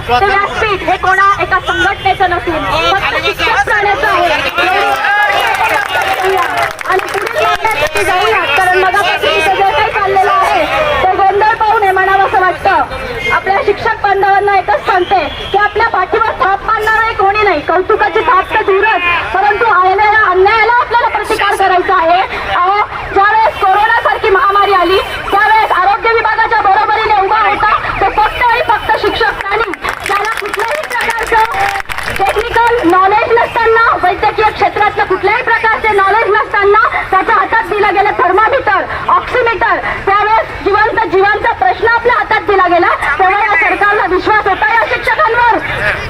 ते व्यासपीठ हे कोणा एका संघटनेचं नसून फक्त शिक्षक प्राण्याचं आहे. आणि पुढे जाण्यासाठी जाऊया, कारण मगापासून इथे जे काही चाललेलं आहे ते गोंधळ पाहू नये म्हणावं असं वाटतं. आपल्या शिक्षक बांधवांना एकच सांगते की आपल्या पाठीवर थाप मारणारे कोणी नाही. कौतुकाची थाप तर दूरच, परंतु अन्यायाला आपल्याला प्रतिकार करायचा आहे. ज्यावेळेस कोरोना सारखी महामारी आली त्यावेळेस आरोग्य विभागाच्या बरोबरीने उभा होता तो फक्त आणि फक्त शिक्षक प्राणी, ज्याला कुठल्याही प्रकारचं टेक्निकल नॉलेज नसताना, वैद्यकीय क्षेत्रातलं कुठल्याही प्रकारचे नॉलेज नसताना त्याच्या हातात दिला गेला थर्मामीटर, ऑक्सिमीटर. त्यावेळेस जीवांचा प्रश्न आपल्या हातात दिला गेला, तेव्हा या सरकारला विश्वास होता या शिक्षकांवर.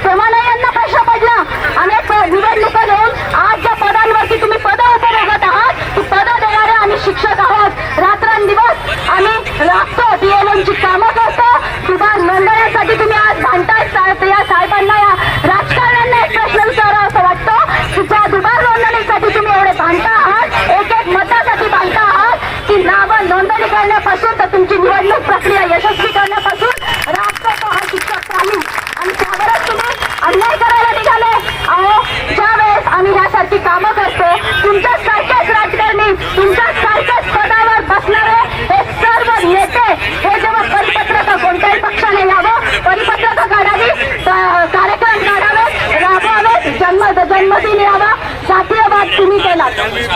तेव्हा नाही यांना प्रश्न पडला. अनेक निवडणुका देऊन आज ज्या पदांवरती तुम्ही पदं उपभोगत आहात ती पदं देणारे आम्ही शिक्षक आहोत. रात्रंदिवस आम्ही राबतो, DLMची कामं करतो. दुबार नोंदवण्यासाठी तुम्ही आज भांडताय. या साहेबांना, या राजकारण्यांना एक प्रश्न विचारावा असं वाटतं की ज्या दुबार नोंदणीसाठी तुम्ही एवढे भांडता आहात, एक एक मतासाठी भांडता आहात, की नावं नोंदणी करण्यापासून तर तुमची निवडणूक प्रक्रिया यशस्वी करण्यापासून राबतो तो हा शिक्षक प्राणी. आणि त्यावरच तुम्ही अन्याय करायला निघाले. अहो, ज्यावेळेस आम्ही ह्यासारखी कामं करतो, तुमच्या सारख्याच राजकारणी, तुमच्या सारख्याच पदावर बसणारे हे सर्व नेते हे जेव्हा परिपत्रक कोणत्याही पक्षाने यावं, परिपत्रक काढावी, कार्यक्रम काढावे, राबवावे, जन्मदिन यावा, जातीयवाद तुम्ही केलात.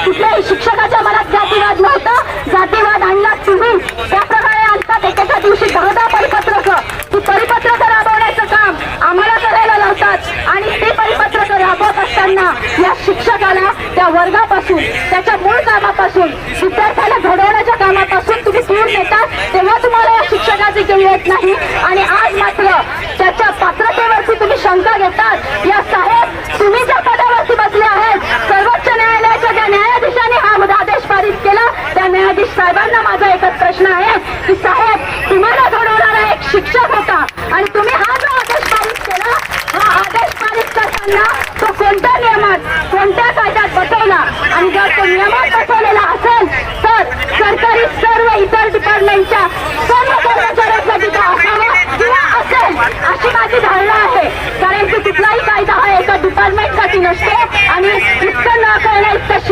कुठल्याही शिक्षकाच्या मनात जातीवाद नव्हता, जातीवाद आणलात तुम्ही. त्याप्रमाणे आणतात एकेका दिवशी 10 परिपत्रक. ती परिपत्रक राबवण्याचं काम आम्हाला करायला लावतात आणि ती परिपत्रक राबवत असताना या शिक्षकाला त्या वर्गापासून, त्याच्या मूळ कामापासून, विद्यार्थ्याला घडवण्याच्या कामापासून तुम्ही दूर नेतात, तेव्हा तुम्हाला या शिक्षकाची किंमत येत नाही. आणि आज मात्र त्याच्या पात्रतेवरती तुम्ही शंका घेतात. या साहेब, तुम्ही ज्या पदावरती बसले आहेत, सर्वोच्च न्यायालयाच्या ज्या न्यायाधीशांनी हा आदेश पारित केला, त्या न्यायाधीश साहेबांना माझा एकच प्रश्न आहे की साहेब, तुम्हाला घडवणारा एक शिक्षक होता आणि तुम्ही हा जो आदेश पारित केला, हा आदेश पारित करताना तो कोणत्या नियमात, कोणत्या कायद्यात बसवला? आणि जर तो नियमात बसवलेला असेल तर सरकारी सर्व इतर डिपार्टमेंटच्या सर्व कर्मचाऱ्यांसाठी तो असावा किंवा असेल अशी माझी धारणा आहे. कारण की कुठलाही कायदा हा एका डिपार्टमेंटसाठी नसतो आणि इतकं न कळणं इतकं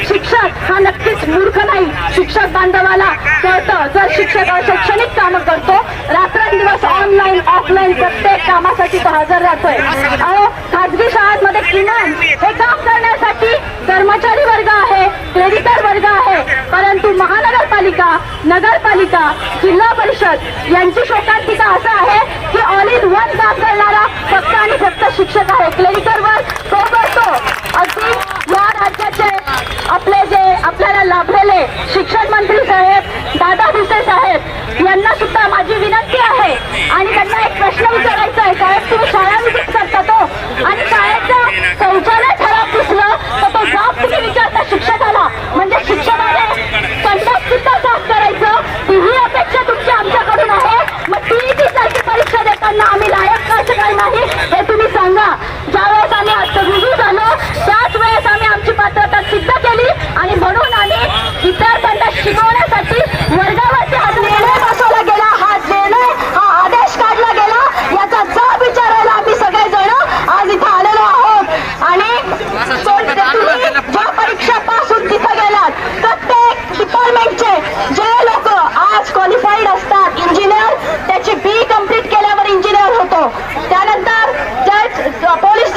शिक्षक हा नक्कीच मूर्ख नाही. शिक्षक बांधवाला कळतं. जर शिक्षक शैक्षणिक कामं करतो, रात्रंदिवस ऑनलाईन ऑफलाईन प्रत्येक कामासाठी तो हजर राहतोय. अहो, खाजगी शाळांमध्ये किमान हे काम करण्यासाठी कर्मचारी वर्ग आहे, क्रेडिटर वर्ग आहे, परंतु महानगरपालिका, नगरपालिका, जिल्हा परिषद यांची शोकांतिका असं आहे की ऑल इन वन काम करणारा फक्त आणि फक्त शिक्षक आहे. क्रेडिटर वर्ग तो करतो. अगदी या राज्याचे आपले जे आपल्याला लाभलेले शिक्षण मंत्री साहेब दादा भुसे साहेब यांना सुद्धा माझी विनंती आहे आणि त्यांना एक प्रश्न विचारायचा आहे. साहेब, तुम्ही शाळा विजिट करता तो आणि शाळेचं शौचालय खराब दिसलं तर तो जाब तुम्ही विचारता शिक्षकाला. म्हणजे शिक्षकाने कंडक्ट सुद्धा साफ करायचं, ही अपेक्षा तुमची आमच्याकडून आहे. मग TET सारखी परीक्षा देताना आम्ही लायक कसं काय नाही हे तुम्ही सांगा. ज्यावेळेस आम्ही रुजू झालो त्याच वेळेस आम्ही आमची पात्रता सिद्ध केली आणि म्हणून आम्ही विद्यार्थ्यांना शिकवण्यासाठी वर्गावरती हा निर्णय बसवला गेला, हा निर्णय, हा आदेश काढला गेला. याचा जाब विचारायला आम्ही सगळेजण आज इथं आलेलो आहोत. आणि ज्या परीक्षा पासून तिथं गेलात, प्रत्येक डिपार्टमेंटचे जे लोक आज क्वालिफाईड असतात, इंजिनियर, त्याची BE कंप्लीट केल्यावर इंजिनियर होतो. त्यानंतर पोलीस